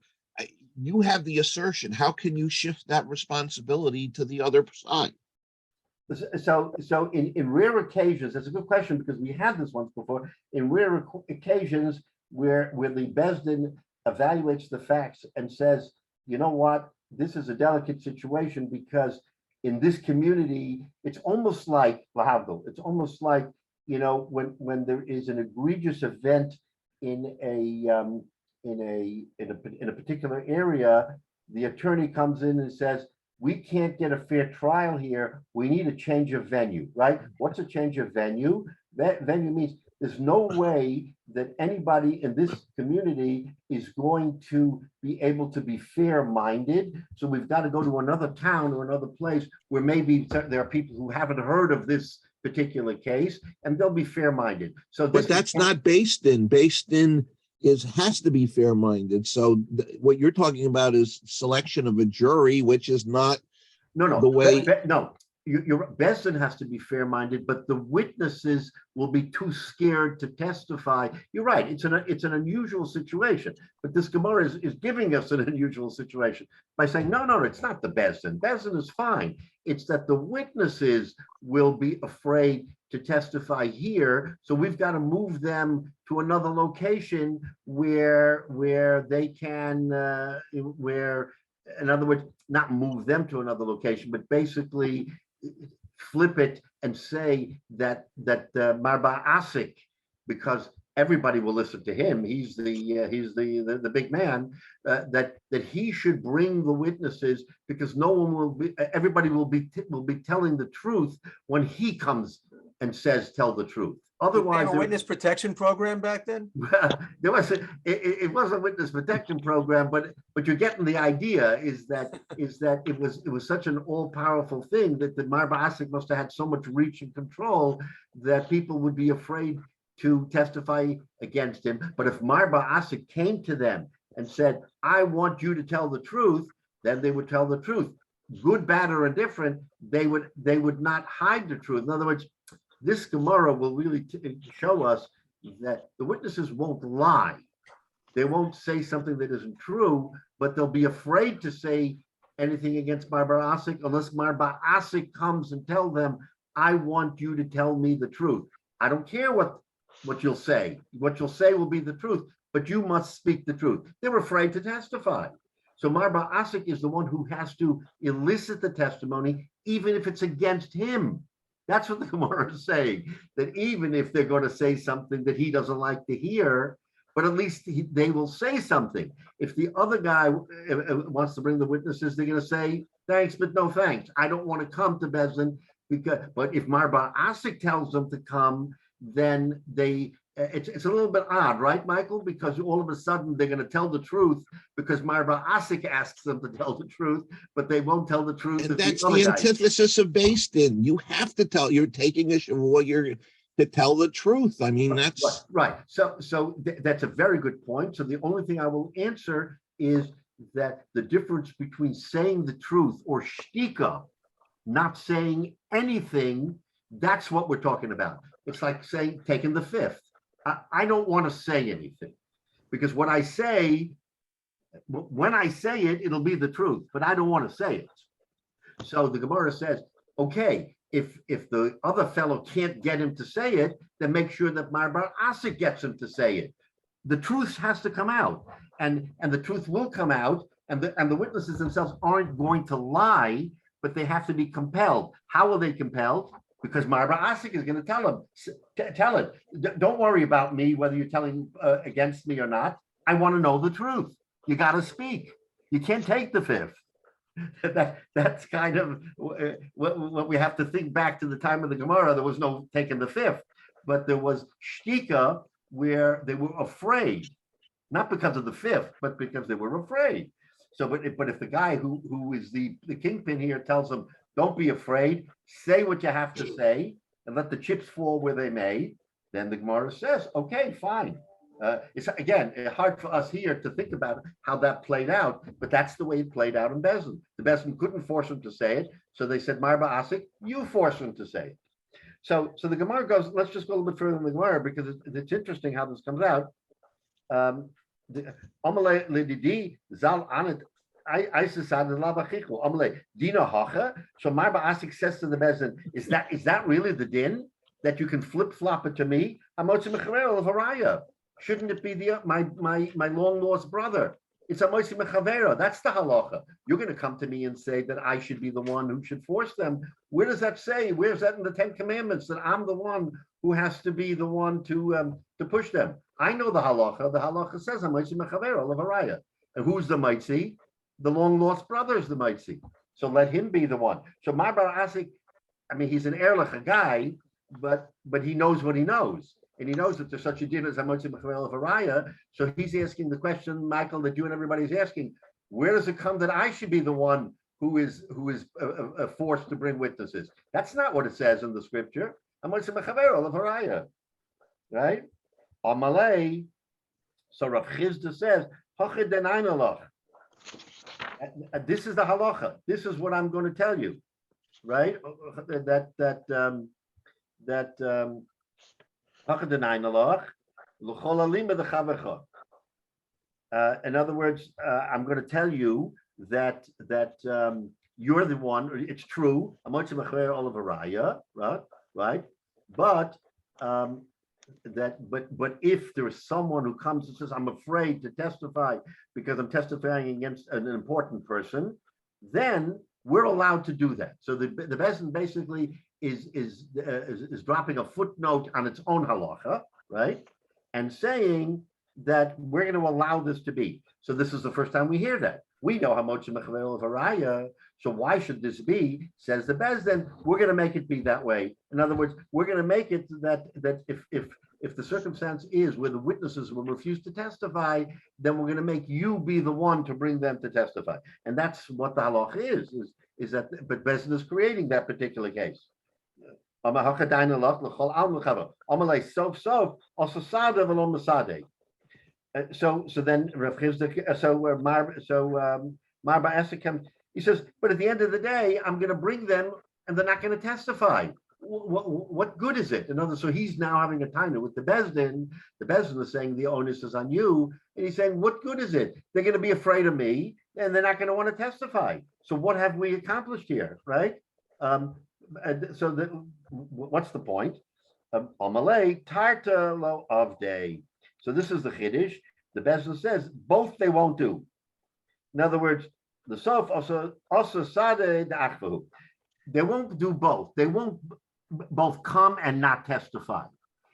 You have the assertion. How can you shift that responsibility to the other side? So in rare occasions, that's a good question because we had this once before. In rare occasions where the Bezdin evaluates the facts and says, you know what, this is a delicate situation because in this community, it's almost like lahavdil. It's almost like when there is an egregious event in a particular area, the attorney comes in and says, we can't get a fair trial here. We need a change of venue, right? What's a change of venue? That venue means there's no way that anybody in this community is going to be able to be fair-minded. So we've got to go to another town or another place where maybe there are people who haven't heard of this particular case, and they'll be fair-minded. So But that's not based in has to be fair-minded. So what you're talking about is selection of a jury, which is not no the way. no. Your Bezdin has to be fair-minded, but the witnesses will be too scared to testify. You're right. It's an unusual situation, but this Gemara is giving us an unusual situation by saying no, it's not the Bezdin. Bezdin is fine. It's that the witnesses will be afraid to testify here, so we've got to move them to another location where they can in other words, not move them to another location, but basically flip it and say that Marba Asik, because everybody will listen to him. He's the big man. That he should bring the witnesses because no one will be. Everybody will be telling the truth when he comes and says, "Tell the truth." Otherwise, a witness protection program back then? there was it was a witness protection program, but you're getting the idea is that it was such an all-powerful thing that the Marba Asik must have had so much reach and control that people would be afraid to testify against him. But if Marba Asik came to them and said, I want you to tell the truth, then they would tell the truth. Good, bad, or indifferent, they would not hide the truth. In other words, this Gemara will really show us that the witnesses won't lie. They won't say something that isn't true, but they'll be afraid to say anything against Marba Asik unless Marba Asik comes and tell them, I want you to tell me the truth. I don't care what you'll say. What you'll say will be the truth, but you must speak the truth. They're afraid to testify. So Marba Asik is the one who has to elicit the testimony, even if it's against him. That's what the Gemara is saying, that even if they're going to say something that he doesn't like to hear, but at least they will say something. If the other guy wants to bring the witnesses, they're going to say, thanks, but no thanks. I don't want to come to Bezdin. But if Marba Asik tells them to come, then they it's a little bit odd, right, Michael? Because all of a sudden they're going to tell the truth because Marba Asik asks them to tell the truth, but they won't tell the truth. And if that's other the guy- antithesis of based in. You have to tell, you're taking a shavua, you're to tell the truth. I mean, that's Right. So that's a very good point. So the only thing I will answer is that the difference between saying the truth or shtika, not saying anything, that's what we're talking about. It's like saying taking the fifth. I don't want to say anything because what I say, when I say it, it'll be the truth, but I don't want to say it. So the Gemara says, okay, if the other fellow can't get him to say it, then make sure that Marbar Asik gets him to say it. The truth has to come out, and the truth will come out, and the witnesses themselves aren't going to lie, but they have to be compelled. How will they compelled? Because Marbar Asik is going to tell him, tell it. Don't worry about me, whether you're telling against me or not. I want to know the truth. You got to speak. You can't take the fifth. That's kind of what we have to think back to the time of the Gemara. There was no taking the fifth, but there was shtika where they were afraid, not because of the fifth, but because they were afraid. So, but if the guy who is the kingpin here tells them, don't be afraid, say what you have to say, and let the chips fall where they may, then the Gemara says, okay, fine. It's again hard for us here to think about how that played out, but that's the way it played out in Bezdin. The Bezdin couldn't force him to say it, so they said, Marba Asik, you force him to say it. So the Gemara goes, let's just go a little bit further in the Gemara because it's interesting how this comes out. So Marba Asik says to the Bezdin, is that really the din that you can flip flop it to me? Shouldn't it be my long lost brother? It's a moisi mechavera. That's the halacha. You're going to come to me and say that I should be the one who should force them. Where does that say? Where's that in the Ten Commandments that I'm the one who has to be the one to push them? I know the halacha. The halacha says a moisi mechavera levaraya. And who's the moitzi? The long lost brother is the moitzi. So let him be the one. So my bar Asik, I mean, he's an erlich guy, but he knows what he knows. And he knows that there's such a din as Hamotzi Mechavel of Araya. So he's asking the question, Michael, that you and everybody's asking, where does it come that I should be the one who is forced to bring witnesses? That's not what it says in the scripture. Hamotzi Mechavel of Araya, right? Amalei. So Rav Chizda says, Hachid denainalach. This is the halacha. This is what I'm going to tell you, right? In other words, I'm going to tell you that you're the one. It's true. Right? But if there is someone who comes and says, I'm afraid to testify because I'm testifying against an important person, then we're allowed to do that. So the Bezdin basically is dropping a footnote on its own halacha, right? And saying that we're going to allow this to be. So this is the first time we hear that. We know how much mechavel of araya. So why should this be? Says the Bezdin. We're going to make it be that way. In other words, we're going to make it that if the circumstance is where the witnesses will refuse to testify, then we're going to make you be the one to bring them to testify. And that's what the halacha is that, but Bezdin is creating that particular case. So then Rav Chizda, Marba Esikem, he says, but at the end of the day, I'm going to bring them and they're not going to testify. What good is it? In other words, so he's now having a taina with the Bezdin. The Bezdin is saying the onus is on you. And he's saying, what good is it? They're going to be afraid of me and they're not going to want to testify. So what have we accomplished here, right? What's the point? Amalei tarta lo avdei. So this is the chiddush. The Bezdin says both they won't do. In other words, the sof also sade the achvahu. They won't do both. They won't both come and not testify.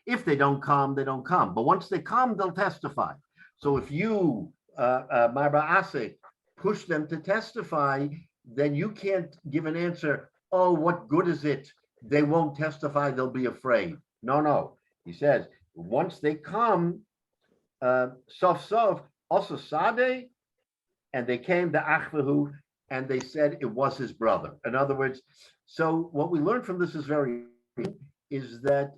If they don't come, they don't come. But once they come, they'll testify. So if you, Marba Asik, push them to testify, then you can't give an answer. Oh, what good is it? They won't testify. They'll be afraid. No. He says, once they come, sof also Sade, and they came to Achvahu, and they said it was his brother. In other words, so what we learned from this is that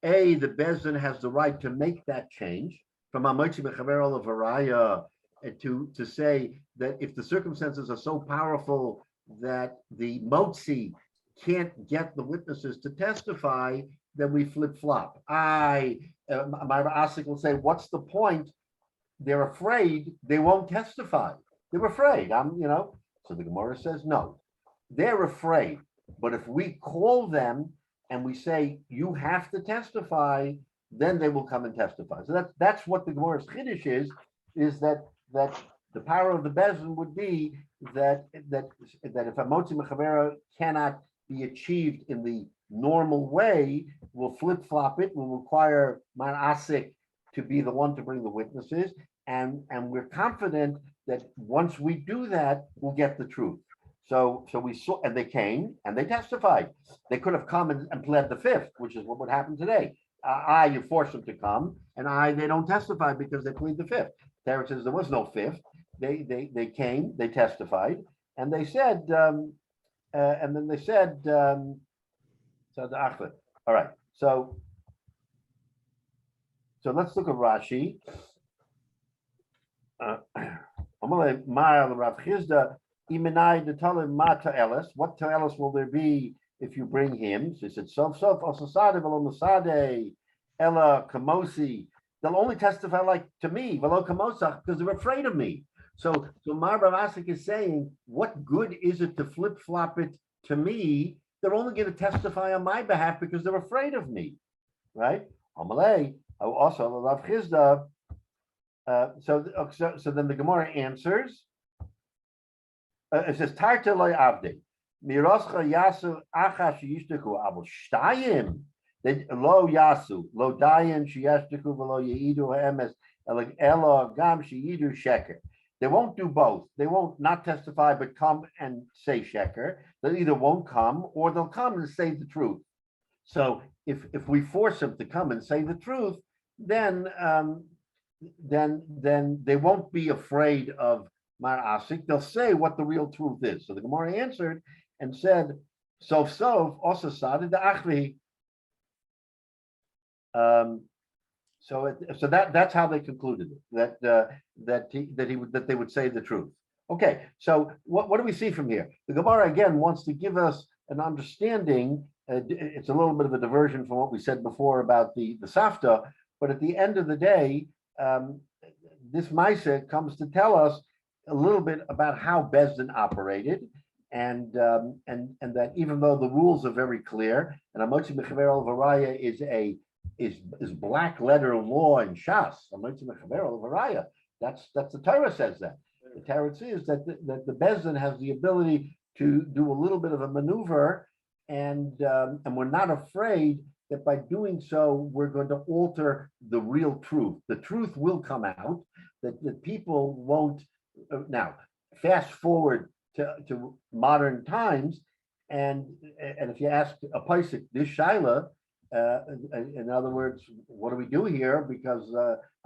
A, the Bezdin has the right to make that change from Amotzi Mechaver Olav Haraya, to say that if the circumstances are so powerful that the Motzi can't get the witnesses to testify, then we flip-flop. My Asik will say, what's the point? They're afraid they won't testify. They're afraid. So the Gemara says, no, they're afraid. But if we call them and we say, you have to testify, then they will come and testify. So that's what the Gemara's Chiddush is that the power of the Bezdin would be that if a Motzi Mechavera cannot be achieved in the normal way, we'll flip-flop it, we'll require Mar Asik to be the one to bring the witnesses, and we're confident that once we do that, we'll get the truth. So we saw, and they came and they testified. They could have come and pled the fifth, which is what would happen today. You force them to come, and they don't testify because they plead the fifth. There it says there was no fifth. They came, they testified, and they said, and then they said, so the Achlet. All right, so let's look at Rashi. What ta'elis will there be if you bring him? So he said, Ella Kamosi. They'll only testify like to me, because they're afraid of me. So Mar Asik is saying, what good is it to flip-flop it to me? They're only going to testify on my behalf because they're afraid of me, right? Amalei, also Rav Chizda. So then the Gemara answers. It says, Tarta loy avde. Miroscha yasu achash yishtaku abel shtayim. Lo yasu, lo dayan sheyashtaku v'lo yeidu ha'emes elo gam sheyidu sheker. They won't do both. They won't not testify, but come and say sheker. They either won't come or they'll come and say the truth. So if we force them to come and say the truth, then they won't be afraid of Mar Asik. They'll say what the real truth is. So the Gemara answered and said, Sof also sadid the achvi. So that's how they concluded it, that they would say the truth. Okay, so what do we see from here? The Gemara again wants to give us an understanding. It's a little bit of a diversion from what we said before about the Safta, but at the end of the day, this Maisa comes to tell us a little bit about how Bezdin operated, and that even though the rules are very clear, and Amotzi Mechaver Olav Haraya is black letter law in Shas. Amotzi Mechaver Olav Haraya. That's the Torah says that. The Torah says that the Bezdin has the ability to do a little bit of a maneuver, and we're not afraid that by doing so we're going to alter the real truth. The truth will come out. That people won't. Now, fast forward to modern times, and if you ask a Paisik this Shaila, in other words, what do we do here? Because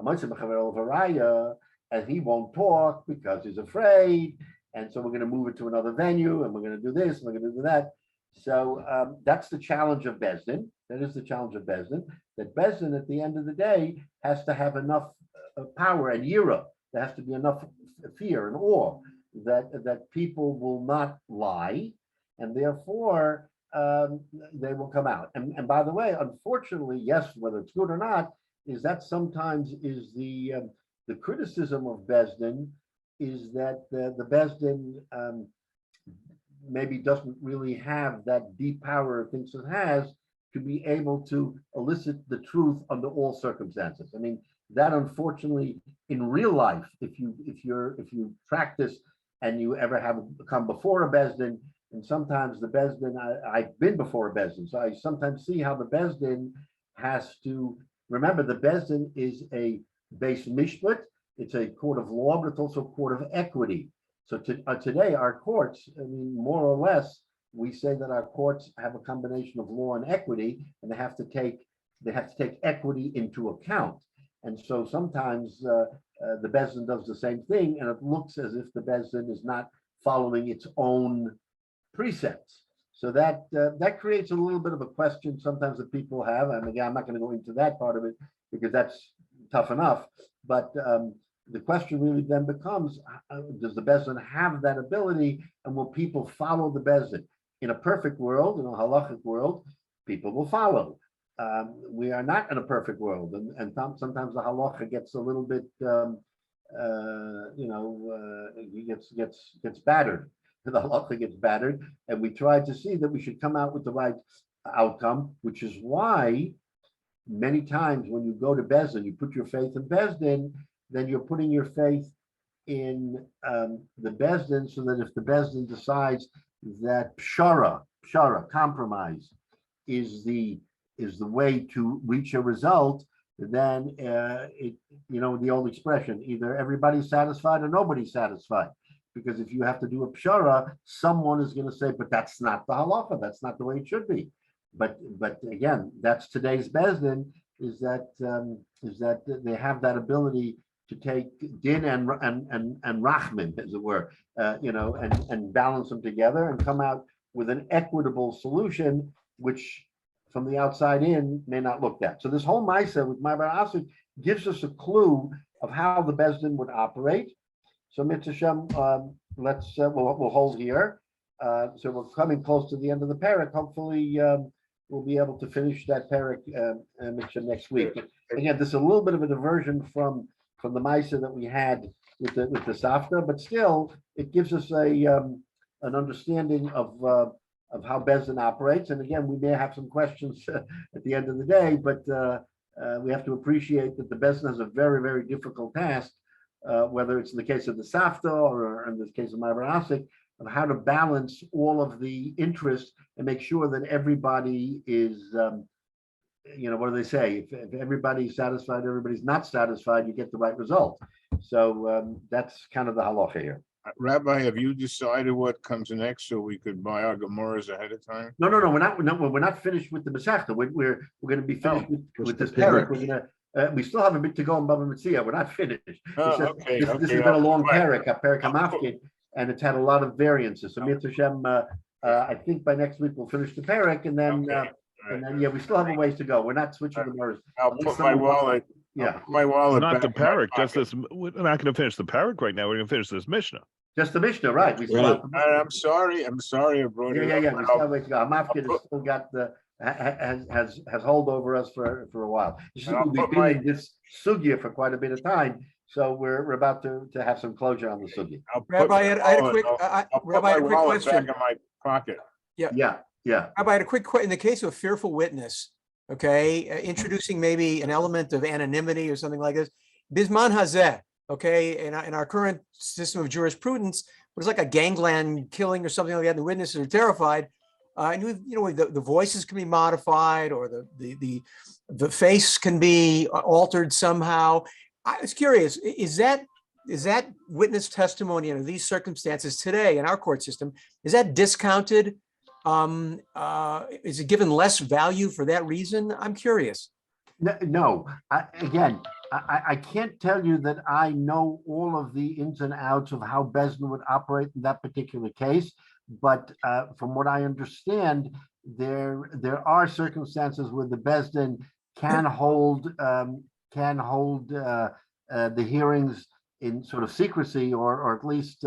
Amotzi Mechaver Olav Haraya, and he won't talk because he's afraid, and so we're going to move it to another venue, and we're going to do this, and we're going to do that. So that's the challenge of Bezdin. That is the challenge of Bezdin. That Bezdin, at the end of the day, has to have enough power and yira. There has to be enough fear and awe that people will not lie, and therefore they will come out. And by the way, unfortunately, yes, whether it's good or not, is that sometimes is the criticism of Bezdin is that the Bezdin maybe doesn't really have that deep power it thinks it has to be able to elicit the truth under all circumstances. I mean, that unfortunately in real life, if you practice and you ever have come before a Bezdin, and sometimes the Bezdin, I've been before a Bezdin, so I sometimes see how the Bezdin has to, remember the Bezdin is a base mishpat, it's a court of law, but it's also a court of equity. So today our courts, I mean, more or less, we say that our courts have a combination of law and equity, and they have to take they have to take equity into account. And so sometimes the Beis Din does the same thing, and it looks as if the Beis Din is not following its own precepts. So that that creates a little bit of a question sometimes that people have. And again, I'm not going to go into that part of it because that's tough enough. But the question really then becomes, does the Beis Din have that ability, and will people follow the Beis Din? In a perfect world, in a halachic world, people will follow. We are not in a perfect world, and sometimes the halacha gets a little bit, gets battered. The halacha gets battered, and we try to see that we should come out with the right outcome, which is why many times when you go to Beis Din, you put your faith in Beis Din, then you're putting your faith in the Beis Din, so that if the Beis Din decides that pshara, compromise, is the way to reach a result, then the old expression, either everybody's satisfied or nobody's satisfied. Because if you have to do a pshara, someone is going to say, but that's not the halacha, that's not the way it should be. But again, that's today's Beis Din, is that they have that ability to take din and rachmin, as it were, and balance them together and come out with an equitable solution, which from the outside in may not look that. So this whole Maisa with Ma'aber Asik gives us a clue of how the Beis Din would operate. So Mitzvah Shem, we'll hold here. So we're coming close to the end of the parak. Hopefully we'll be able to finish that parak next week. Again, this is a little bit of a diversion from the Maisa that we had with the Safta, but still it gives us an understanding of how Beis Din operates. And again, we may have some questions at the end of the day, but we have to appreciate that the Beis Din has a very, very difficult task, whether it's in the case of the Safta or in the case of Ma'aber Asik, of how to balance all of the interests and make sure that everybody is, what do they say? If everybody's satisfied, everybody's not satisfied, you get the right result. So that's kind of the halacha here. Rabbi, have you decided what comes next so we could buy our Gemaras ahead of time? No, we're not finished with the Masechta. We're going to be finished with this parak. parak. We're going to we still have a bit to go in Bava Metzia. We're not finished. Oh, This has been a long parak, a parak hamafkid, and it's had a lot of variances. So Mitzvah Shem, I think by next week we'll finish the parak, and then we still have a ways to go. We're not switching the Gemaras. I'll put my wallet. Yeah, My wallet. Not the back in my parak, just pocket. this. We're not going to finish the parak right now. We're going to finish this Mishnah. just the Mishnah, right? We still Right. have I'm sorry. I brought it up. yeah. We still have a ways to go. Hamafkid has still got has hold over us for a while. We've been in this sugya for quite a bit of time, so we're about to have some closure on the sugya. I'll put Rabbi, my I had a wallet- quick, I'll put Rabbi, I had my a quick wallet question. back in my pocket. Yeah. Rabbi, I had a quick question. In the case of a fearful witness, okay, introducing maybe an element of anonymity or something like this, Bisman Hazeh, okay, in our current system of jurisprudence, it was like a gangland killing or something like that. The witnesses are terrified. And the voices can be modified, or the face can be altered somehow. I was curious, is that witness testimony under these circumstances today in our court system, is that discounted? Is it given less value for that reason? I'm curious. No. I can't tell you that I know all of the ins and outs of how Beis Din would operate in that particular case, but from what I understand, there are circumstances where the Beis Din can hold the hearings in sort of secrecy, or at least,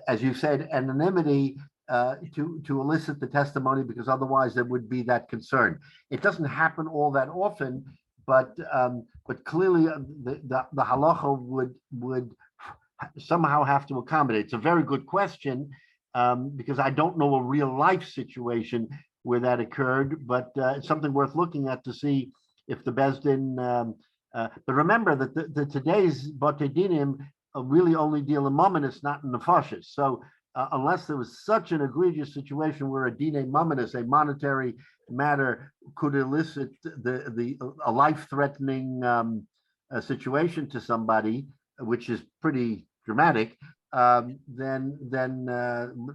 as you said, anonymity, to elicit the testimony, because otherwise there would be that concern. It doesn't happen all that often, but clearly the halacha would somehow have to accommodate. It's a very good question, because I don't know a real life situation where that occurred, but it's something worth looking at to see if the Beis Din. But remember that the today's Batei Dinim really only deal in mominus, not in nefashis. So unless there was such an egregious situation where a dine mominus, a monetary matter, could elicit a life-threatening situation to somebody, which is pretty dramatic, then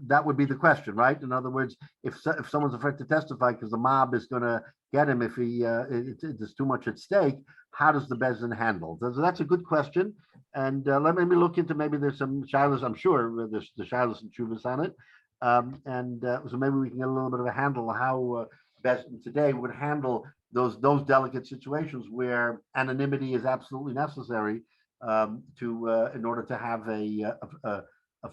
that would be the question, right? In other words, if someone's afraid to testify because the mob is going to get him if there's too much at stake, how does the Beis Din handle? So that's a good question. And let me look into, maybe there's some shilas, I'm sure there's the shilas and chuvas on it. So maybe we can get a little bit of a handle on how Beis Din today would handle those delicate situations where anonymity is absolutely necessary in order to have a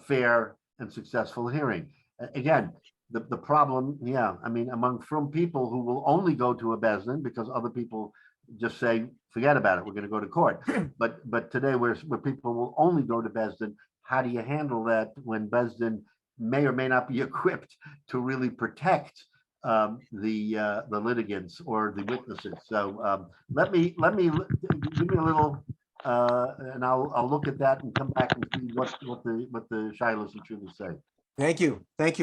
fair and successful hearing. Again, the problem, I mean, among frum people who will only go to a Beis Din because other people just say, forget about it, we're going to go to court. But today, where people will only go to Beis Din, how do you handle that when Beis Din may or may not be equipped to really protect the litigants or the witnesses? So let me give me a little, and I'll look at that and come back and see what the shilas and chuvas say. Thank you. That's